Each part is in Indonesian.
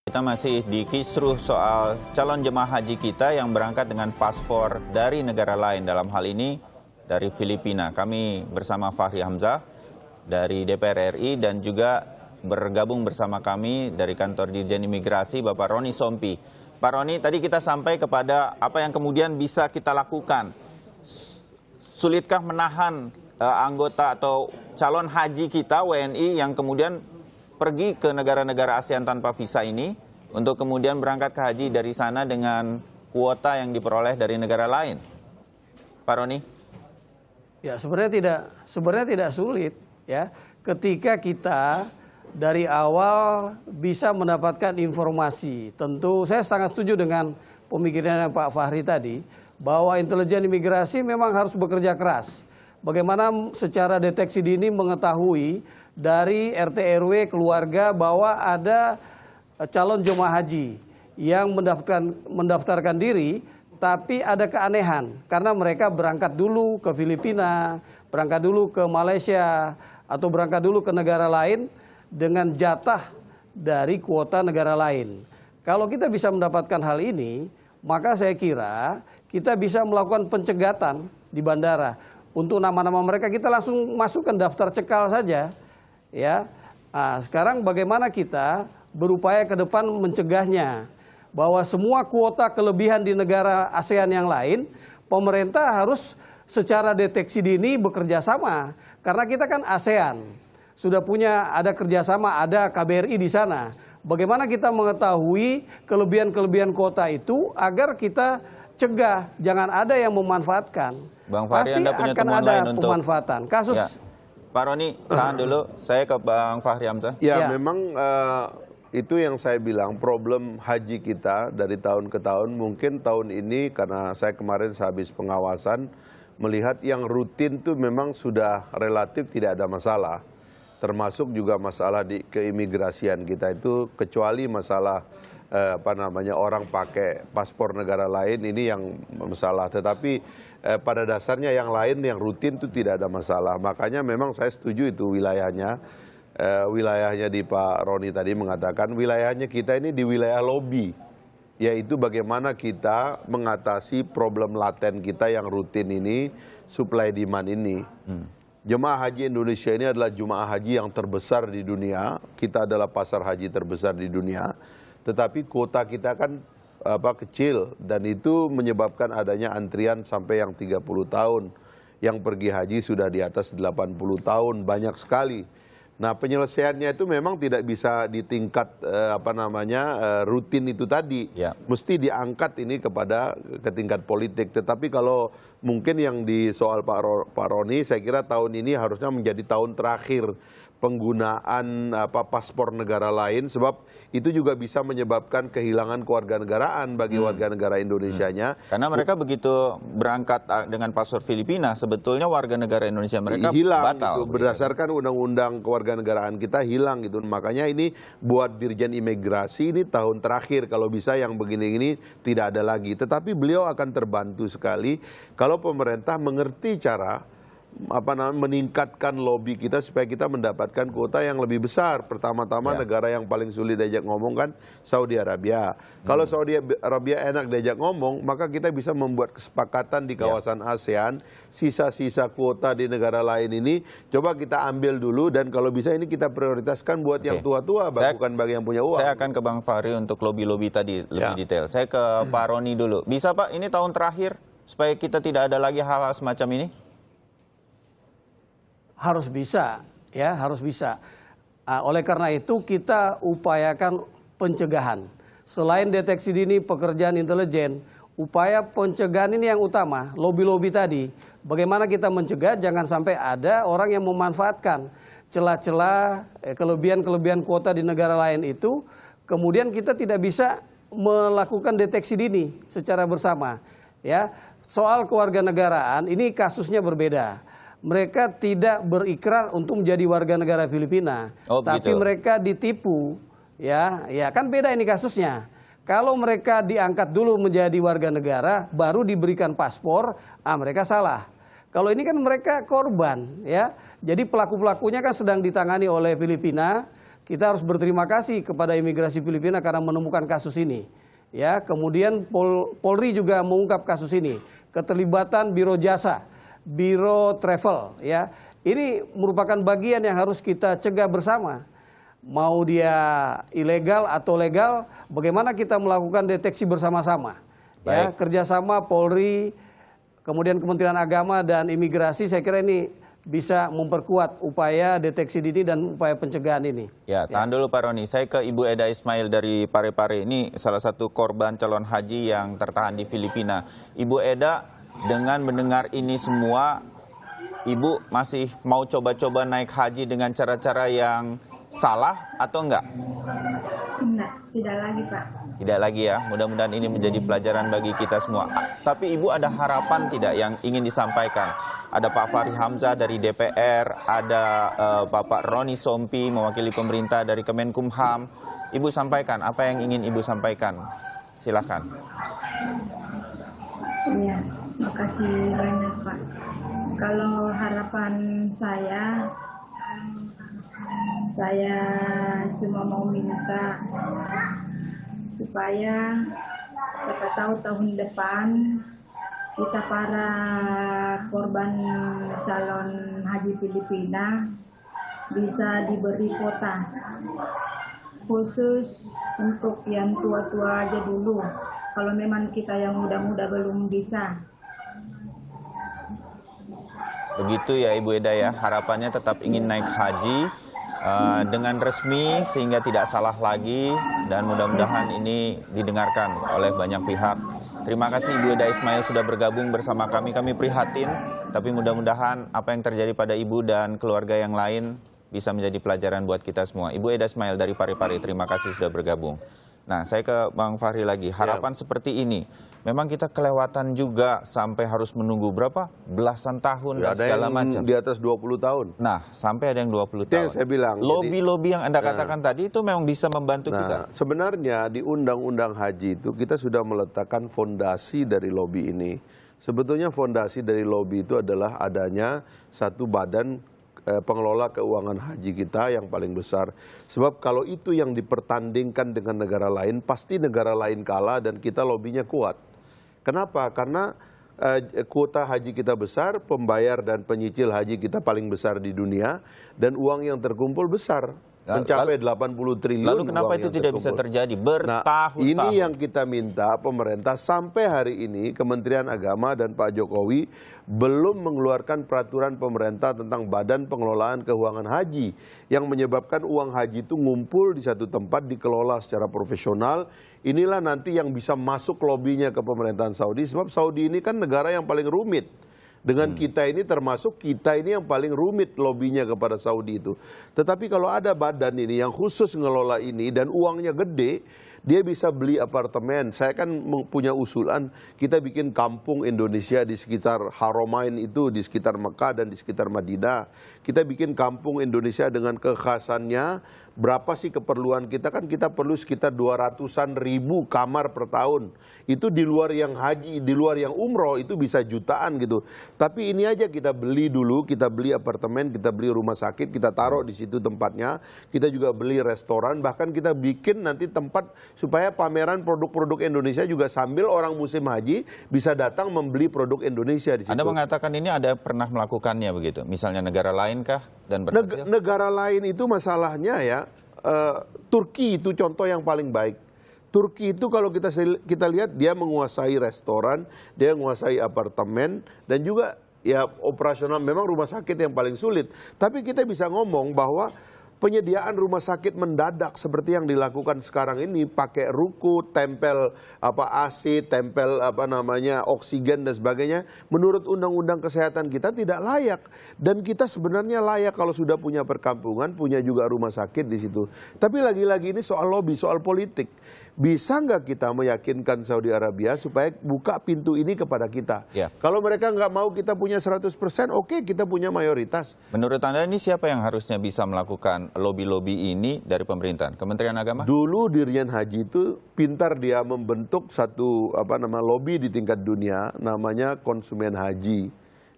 Kita masih di kisruh soal calon jemaah haji kita yang berangkat dengan paspor dari negara lain, dalam hal ini dari Filipina. Kami bersama Fahri Hamzah dari DPR RI dan juga bergabung bersama kami dari kantor Dirjen Imigrasi Bapak Roni Sompi. Pak Roni, tadi kita sampai kepada apa yang kemudian bisa kita lakukan. Sulitkah menahan anggota atau calon haji kita WNI yang kemudian pergi ke negara-negara ASEAN tanpa visa ini untuk kemudian berangkat ke haji dari sana dengan kuota yang diperoleh dari negara lain? Pak Roni? Ya, sebenarnya tidak sulit ya ketika kita dari awal bisa mendapatkan informasi. Tentu saya sangat setuju dengan pemikiran Pak Fahri tadi bahwa intelijen imigrasi memang harus bekerja keras. Bagaimana secara deteksi dini mengetahui dari RT RW keluarga bahwa ada calon jemaah haji yang mendaftarkan diri, tapi ada keanehan karena mereka berangkat dulu ke Filipina, berangkat dulu ke Malaysia, atau berangkat dulu ke negara lain dengan jatah dari kuota negara lain. Kalau kita bisa mendapatkan hal ini, maka saya kira kita bisa melakukan pencegatan di bandara. Untuk nama-nama mereka kita langsung masukkan daftar cekal saja. Ya, nah, sekarang bagaimana kita berupaya ke depan mencegahnya, bahwa semua kuota kelebihan di negara ASEAN yang lain, pemerintah harus secara deteksi dini bekerja sama, karena kita kan ASEAN, sudah ada kerjasama, ada KBRI di sana. Bagaimana kita mengetahui kelebihan-kelebihan kuota itu agar kita cegah, jangan ada yang memanfaatkan. Bang Fahri, pasti Anda punya akan temuan ada lain untuk pemanfaatan kasus. Ya. Pak Roni, tahan dulu. Saya ke Bang Fahri Hamzah. Ya, memang itu yang saya bilang, problem haji kita dari tahun ke tahun. Mungkin tahun ini karena saya kemarin sehabis pengawasan melihat yang rutin tuh memang sudah relatif tidak ada masalah. Termasuk juga masalah di keimigrasian kita itu, kecuali masalah orang pakai paspor negara lain, ini yang masalah. Tetapi pada dasarnya yang lain yang rutin itu tidak ada masalah. Makanya memang saya setuju itu wilayahnya. Wilayahnya di Pak Roni tadi mengatakan wilayahnya kita ini di wilayah lobby. Yaitu bagaimana kita mengatasi problem laten kita yang rutin ini, supply demand ini. Jemaah haji Indonesia ini adalah jemaah haji yang terbesar di dunia. Kita adalah pasar haji terbesar di dunia. Tetapi kuota kita kan kecil dan itu menyebabkan adanya antrian sampai yang 30 tahun. Yang pergi haji sudah di atas 80 tahun, banyak sekali. Nah, penyelesaiannya itu memang tidak bisa di tingkat rutin itu tadi. Ya. Mesti diangkat ini ke tingkat politik. Tetapi kalau mungkin yang di soal Pak Roni, saya kira tahun ini harusnya menjadi tahun terakhir penggunaan paspor negara lain, sebab itu juga bisa menyebabkan kehilangan kewarganegaraan bagi warga negara Indonesianya. Karena mereka begitu berangkat dengan paspor Filipina, sebetulnya warga negara Indonesia mereka hilang batal. Gitu. Berdasarkan undang-undang kewarganegaraan kita hilang gitu. Makanya ini buat Dirjen Imigrasi ini tahun terakhir kalau bisa yang begini ini tidak ada lagi. Tetapi beliau akan terbantu sekali kalau pemerintah mengerti cara meningkatkan lobby kita supaya kita mendapatkan kuota yang lebih besar. Pertama-tama negara yang paling sulit diajak ngomong kan Saudi Arabia. Kalau Saudi Arabia enak diajak ngomong, maka kita bisa membuat kesepakatan di kawasan ASEAN, sisa-sisa kuota di negara lain ini coba kita ambil dulu, dan kalau bisa ini kita prioritaskan buat yang tua-tua, bukan bagi yang punya uang. Saya akan ke Bang Fahri untuk lobby-lobby tadi lebih detail. Saya ke Pak Roni dulu. Bisa Pak, ini tahun terakhir supaya kita tidak ada lagi hal-hal semacam ini? Harus bisa, ya harus bisa. Oleh karena itu kita upayakan pencegahan. Selain deteksi dini, pekerjaan intelijen, upaya pencegahan ini yang utama, lobby-lobby tadi. Bagaimana kita mencegah jangan sampai ada orang yang memanfaatkan celah-celah kelebihan-kelebihan kuota di negara lain itu, kemudian kita tidak bisa melakukan deteksi dini secara bersama. Ya, soal kewarganegaraan ini kasusnya berbeda. Mereka tidak berikrar untuk menjadi warga negara Filipina, tapi mereka ditipu, ya kan beda ini kasusnya. Kalau mereka diangkat dulu menjadi warga negara, baru diberikan paspor, mereka salah. Kalau ini kan mereka korban, ya. Jadi pelaku-pelakunya kan sedang ditangani oleh Filipina, kita harus berterima kasih kepada imigrasi Filipina karena menemukan kasus ini. Ya, kemudian Polri juga mengungkap kasus ini. Keterlibatan Biro Jasa, Biro Travel, ya. Ini merupakan bagian yang harus kita cegah bersama. Mau dia ilegal atau legal, bagaimana kita melakukan deteksi bersama-sama. Ya, kerjasama Polri, kemudian Kementerian Agama dan Imigrasi, saya kira ini bisa memperkuat upaya deteksi dini dan upaya pencegahan ini. Ya, tahan dulu Pak Roni. Saya ke Ibu Eda Ismail dari Parepare. Ini salah satu korban calon haji yang tertahan di Filipina. Ibu Eda, dengan mendengar ini semua, Ibu masih mau coba-coba naik haji dengan cara-cara yang salah atau enggak? Enggak, tidak lagi Pak. Tidak lagi ya, mudah-mudahan ini menjadi pelajaran bagi kita semua. Tapi Ibu ada harapan tidak yang ingin disampaikan? Ada Pak Fahri Hamzah dari DPR, ada Bapak Roni Sompi mewakili pemerintah dari Kemenkumham. Ibu sampaikan, apa yang ingin Ibu sampaikan? Silakan. Iya, makasih banyak Pak. Kalau harapan saya cuma mau minta supaya siapa tahu tahun depan kita para korban calon haji Filipina bisa diberi kuota khusus untuk yang tua-tua aja dulu. Kalau memang kita yang muda-muda belum bisa. Begitu ya Ibu Eda ya, harapannya tetap ingin naik haji dengan resmi sehingga tidak salah lagi dan mudah-mudahan ini didengarkan oleh banyak pihak. Terima kasih Ibu Eda Ismail sudah bergabung bersama kami. Kami prihatin, tapi mudah-mudahan apa yang terjadi pada Ibu dan keluarga yang lain bisa menjadi pelajaran buat kita semua. Ibu Eda Ismail dari Parepare, terima kasih sudah bergabung. Nah, saya ke Bang Fahri lagi. Harapan seperti ini, memang kita kelewatan juga sampai harus menunggu berapa? Belasan tahun dan segala macam. Di atas 20 tahun. Nah, sampai ada yang 20 Itu tahun. yang saya bilang. Lobby-lobby yang Anda katakan tadi itu memang bisa membantu kita. Sebenarnya di Undang-Undang Haji itu kita sudah meletakkan fondasi dari lobby ini. Sebetulnya fondasi dari lobby itu adalah adanya satu badan pengelola keuangan haji kita yang paling besar. Sebab kalau itu yang dipertandingkan dengan negara lain, pasti negara lain kalah dan kita lobbynya kuat. Kenapa? Karena kuota haji kita besar, pembayar dan penyicil haji kita paling besar di dunia, dan uang yang terkumpul besar. Mencapai 80 triliun. Lalu kenapa itu tidak bisa terjadi bertahun-tahun? Ini yang kita minta pemerintah sampai hari ini Kementerian Agama dan Pak Jokowi belum mengeluarkan peraturan pemerintah tentang Badan Pengelolaan Keuangan Haji yang menyebabkan uang haji itu ngumpul di satu tempat dikelola secara profesional. Inilah nanti yang bisa masuk lobbynya ke pemerintahan Saudi, sebab Saudi ini kan negara yang paling rumit. Dengan kita ini termasuk kita ini yang paling rumit lobbynya kepada Saudi itu. Tetapi kalau ada badan ini yang khusus ngelola ini dan uangnya gede, dia bisa beli apartemen. Saya kan punya usulan kita bikin kampung Indonesia di sekitar Haramain itu, di sekitar Mekah dan di sekitar Madinah. Kita bikin kampung Indonesia dengan kekhasannya. Berapa sih keperluan kita? Kan kita perlu sekitar 200-an ribu kamar per tahun. Itu di luar yang haji, di luar yang umroh itu bisa jutaan gitu. Tapi ini aja kita beli dulu, kita beli apartemen, kita beli rumah sakit, kita taruh di situ tempatnya. Kita juga beli restoran, bahkan kita bikin nanti tempat supaya pameran produk-produk Indonesia juga sambil orang musim haji bisa datang membeli produk Indonesia di situ. Anda mengatakan ini ada pernah melakukannya begitu? Misalnya negara lain kah dan berhasil? Negara lain itu masalahnya ya, Turki itu contoh yang paling baik. Turki itu kalau kita lihat dia menguasai restoran, dia menguasai apartemen dan juga ya operasional, memang rumah sakit yang paling sulit. Tapi kita bisa ngomong bahwa penyediaan rumah sakit mendadak seperti yang dilakukan sekarang ini, pakai ruku, tempel AC, tempel oksigen dan sebagainya, menurut undang-undang kesehatan kita tidak layak. Dan kita sebenarnya layak kalau sudah punya perkampungan, punya juga rumah sakit di situ. Tapi lagi-lagi ini soal lobby, soal politik. Bisa nggak kita meyakinkan Saudi Arabia supaya buka pintu ini kepada kita? Ya. Kalau mereka nggak mau kita punya 100%, oke, kita punya mayoritas. Menurut Anda ini siapa yang harusnya bisa melakukan lobby-lobby ini dari pemerintahan? Kementerian Agama? Dulu Dirjen Haji itu pintar dia membentuk satu lobby di tingkat dunia, namanya konsumen haji.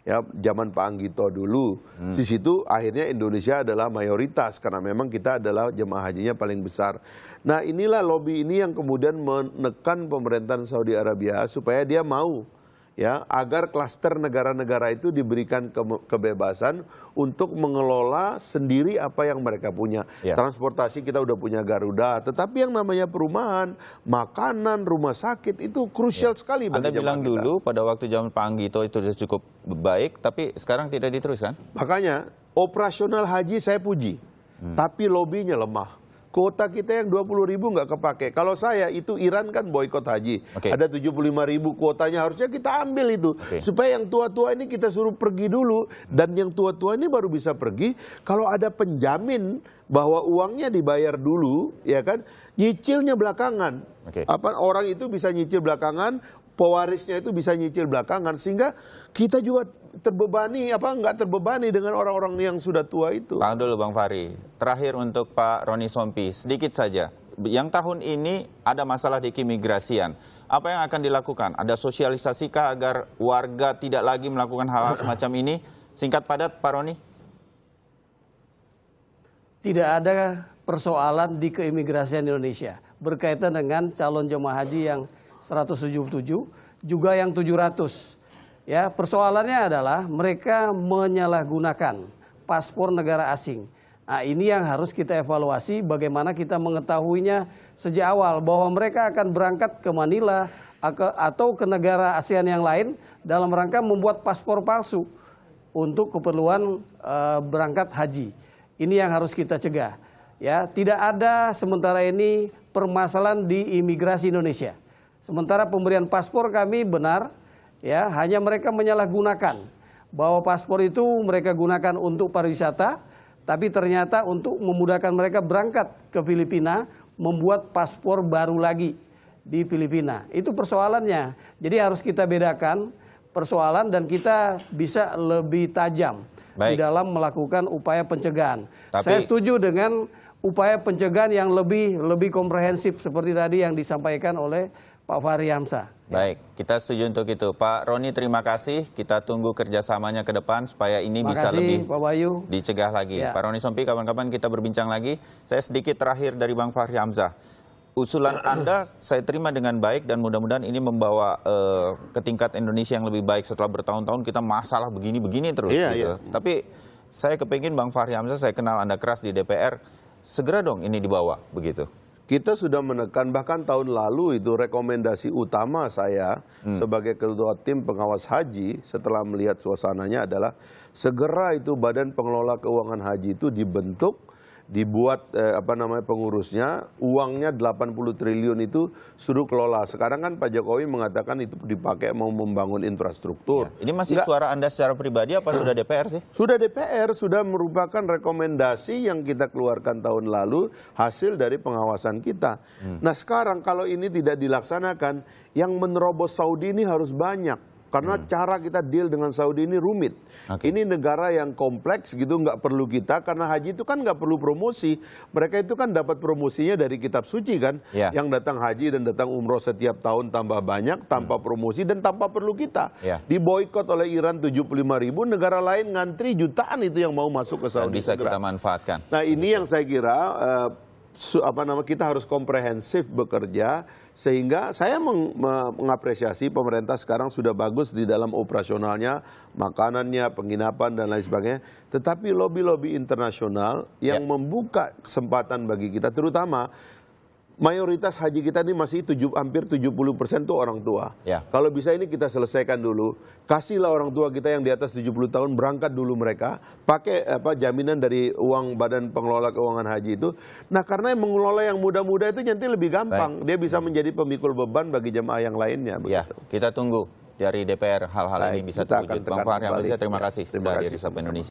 ya zaman Pak Anggito dulu. Di situ akhirnya Indonesia adalah mayoritas karena memang kita adalah jemaah hajinya paling besar. Nah, inilah lobby ini yang kemudian menekan pemerintahan Saudi Arabia supaya dia mau ya agar klaster negara-negara itu diberikan kebebasan untuk mengelola sendiri apa yang mereka punya. Ya. Transportasi kita udah punya Garuda, tetapi yang namanya perumahan, makanan, rumah sakit itu krusial sekali bagi Anda bilang jemaah kita. dulu pada waktu zaman Pak Anggito itu sudah cukup baik, tapi sekarang tidak diteruskan. Makanya operasional haji saya puji, tapi lobbynya lemah. Kuota kita yang 20.000 nggak kepake. Kalau saya itu Iran kan boikot haji. Oke. Ada 75.000 kuotanya, harusnya kita ambil itu. Oke. Supaya yang tua-tua ini kita suruh pergi dulu. Dan yang tua-tua ini baru bisa pergi kalau ada penjamin bahwa uangnya dibayar dulu, ya kan? Nyicilnya belakangan. Oke. Apa orang itu bisa nyicil belakangan, pewarisnya itu bisa nyicil belakangan, sehingga kita juga terbebani nggak terbebani dengan orang-orang yang sudah tua itu. Tahan dulu Bang Fahri. Terakhir untuk Pak Roni Sompi, sedikit saja. Yang tahun ini ada masalah di keimigrasian. Apa yang akan dilakukan? Ada sosialisasi-kah agar warga tidak lagi melakukan hal-hal semacam ini? Singkat padat, Pak Roni. Tidak ada persoalan di keimigrasian Indonesia berkaitan dengan calon jemaah haji yang 177, juga yang 700. Ya, persoalannya adalah mereka menyalahgunakan paspor negara asing. Nah, ini yang harus kita evaluasi, bagaimana kita mengetahuinya sejak awal bahwa mereka akan berangkat ke Manila atau ke negara ASEAN yang lain dalam rangka membuat paspor palsu untuk keperluan berangkat haji. Ini yang harus kita cegah. Ya, tidak ada sementara ini permasalahan di imigrasi Indonesia. Sementara pemberian paspor kami benar, ya, hanya mereka menyalahgunakan bahwa paspor itu mereka gunakan untuk pariwisata, tapi ternyata untuk memudahkan mereka berangkat ke Filipina, membuat paspor baru lagi di Filipina. Itu persoalannya. Jadi harus kita bedakan persoalan dan kita bisa lebih tajam di dalam melakukan upaya pencegahan. Saya setuju dengan upaya pencegahan yang lebih komprehensif seperti tadi yang disampaikan oleh Pak Fahri Hamzah. Baik, kita setuju untuk itu. Pak Roni, terima kasih. Kita tunggu kerjasamanya ke depan supaya ini bisa lebih Pak Bayu dicegah lagi. Ya. Pak Roni Sompi, kapan-kapan kita berbincang lagi. Saya sedikit terakhir dari Bang Fahri Hamzah. Usulan Anda saya terima dengan baik dan mudah-mudahan ini membawa ke tingkat Indonesia yang lebih baik setelah bertahun-tahun kita masalah begini-begini terus. Iya, gitu. iya. Tapi saya kepingin Bang Fahri Hamzah, saya kenal Anda keras di DPR, segera dong ini dibawa begitu. Kita sudah menekan, bahkan tahun lalu itu rekomendasi utama saya sebagai ketua tim pengawas haji setelah melihat suasananya adalah segera itu Badan Pengelola Keuangan Haji itu dibentuk, dibuat pengurusnya, uangnya 80 triliun itu suruh kelola. Sekarang kan Pak Jokowi mengatakan itu dipakai mau membangun infrastruktur. Ini masih suara Anda secara pribadi apa sudah DPR sih? Sudah DPR, sudah merupakan rekomendasi yang kita keluarkan tahun lalu, hasil dari pengawasan kita. Nah sekarang kalau ini tidak dilaksanakan, yang menerobos Saudi ini harus banyak. Karena cara kita deal dengan Saudi ini rumit. Ini negara yang kompleks gitu, nggak perlu kita, karena haji itu kan nggak perlu promosi. Mereka itu kan dapat promosinya dari kitab suci kan. Yang datang haji dan datang umroh setiap tahun tambah banyak, tanpa promosi dan tanpa perlu kita. Diboikot oleh Iran 75.000, negara lain ngantri jutaan itu yang mau masuk ke Saudi. Dan bisa kita manfaatkan. Nah ini yang saya kira kita harus komprehensif bekerja, sehingga saya mengapresiasi pemerintah sekarang sudah bagus di dalam operasionalnya, makanannya, penginapan dan lain sebagainya. Tetapi lobby-lobby internasional yang membuka kesempatan bagi kita, terutama mayoritas haji kita ini masih hampir 70% tuh orang tua. Kalau bisa ini kita selesaikan dulu. Kasihlah orang tua kita yang di atas 70 tahun berangkat dulu mereka, pakai jaminan dari uang Badan Pengelola Keuangan Haji itu. Nah, karena yang mengelola yang muda-muda itu nanti lebih gampang. Dia bisa menjadi pemikul beban bagi jemaah yang lainnya. Ya, kita tunggu dari DPR hal-hal ini bisa terwujud. Bang Fahri Hamzah, terima kasih sudah hadir di Sapa Indonesia.